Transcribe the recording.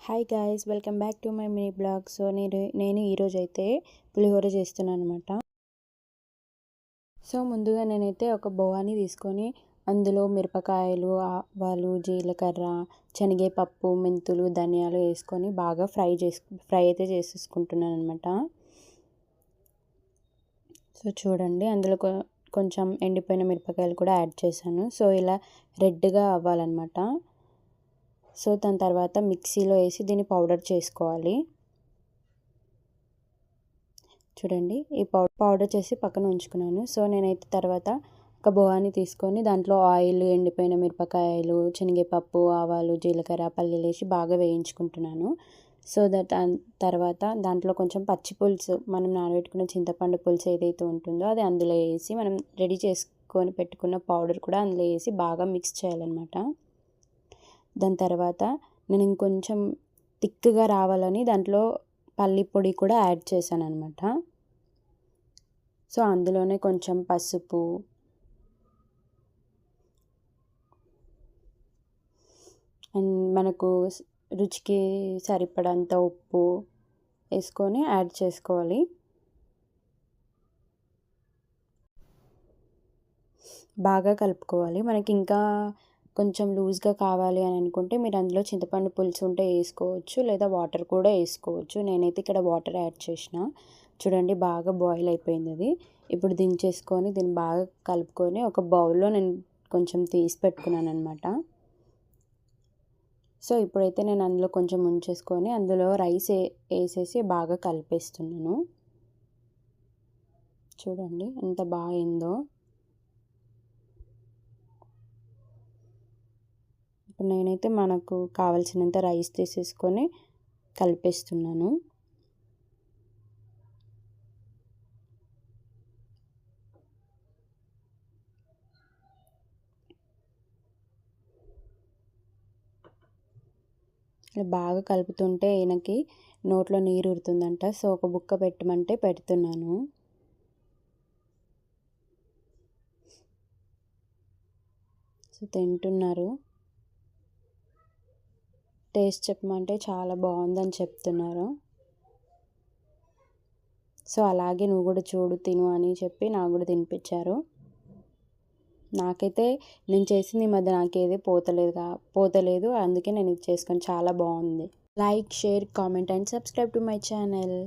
Hi guys, welcome back to my mini blog. So నేను ఈరోజు అయితే పులిహోర చేస్తున్నాను అనమాట. సో ముందుగా నేనైతే ఒక బౌల్ని తీసుకొని అందులో మిరపకాయలు, ఆవాలు, జీలకర్ర, శనగపప్పు, మెంతులు, ధనియాలు వేసుకొని బాగా ఫ్రై అయితే చేసేసుకుంటున్నాను అనమాట. సో చూడండి, అందులో కొంచెం ఎండిపోయిన మిరపకాయలు కూడా యాడ్ చేశాను. సో ఇలా రెడ్గా అవ్వాలన్నమాట. సో దాని తర్వాత మిక్సీలో వేసి దీన్ని పౌడర్ చేసుకోవాలి. చూడండి, ఈ పౌడర్ చేసి పక్కన ఉంచుకున్నాను. సో నేనైతే తర్వాత ఒక బౌల్ని తీసుకొని దాంట్లో ఆయిల్, ఎండిపోయిన మిరపకాయలు, శనగపప్పు, ఆవాలు, జీలకర్ర, పల్లీలు వేసి బాగా వేయించుకుంటున్నాను. సో తర్వాత దాంట్లో కొంచెం పచ్చి పులుసు, మనం నానబెట్టుకున్న చింతపండు పులుసు ఏదైతే ఉంటుందో అది అందులో వేసి మనం రెడీ చేసుకొని పెట్టుకున్న పౌడర్ కూడా అందులో వేసి బాగా మిక్స్ చేయాలన్నమాట. దాని తర్వాత నేను ఇంకొంచెం థిక్గా రావాలని దాంట్లో పల్లి పొడి కూడా యాడ్ చేశాను అనమాట. సో అందులోనే కొంచెం పసుపు, అండ్ మనకు రుచికి సరిపడంత ఉప్పు వేసుకొని యాడ్ చేసుకోవాలి. బాగా కలుపుకోవాలి. మనకి ఇంకా కొంచెం లూజ్గా కావాలి అని అనుకుంటే మీరు అందులో చింతపండు పులుసు ఉంటే వేసుకోవచ్చు, లేదా వాటర్ కూడా వేసుకోవచ్చు. నేనైతే ఇక్కడ వాటర్ యాడ్ చేసిన. చూడండి, బాగా బాయిల్ అయిపోయింది అది. ఇప్పుడు దించేసుకొని దీన్ని బాగా కలుపుకొని ఒక బౌల్లో నేను కొంచెం తీసి పెట్టుకున్నాను అనమాట. సో ఇప్పుడైతే నేను అందులో కొంచెం ఉంచేసుకొని అందులో రైస్ వేసేసి బాగా కలిపేస్తున్నాను. చూడండి ఎంత బాగా అయిందో. ఇప్పుడు నేనైతే మనకు కావాల్సినంత రైస్ తీసేసుకొని కలిపేస్తున్నాను. బాగా కలుపుతుంటే ఈయనకి నోట్లో నీరు ఊరుతుందంట. సో ఒక బుక్క పెట్టమంటే పెడుతున్నాను. సో తింటున్నారు. టేస్ట్ చెప్పమంటే చాలా బాగుందని చెప్తున్నారు. సో అలాగే నువ్వు కూడా చూడు, తిను అని చెప్పి నాకు కూడా తినిపించారు. నాకైతే నేను చేసింది ఈ మధ్య నాకేది పోతలేదు, అందుకే నేను ఇది చేసుకొని చాలా బాగుంది. Like, share, comment and subscribe to my channel.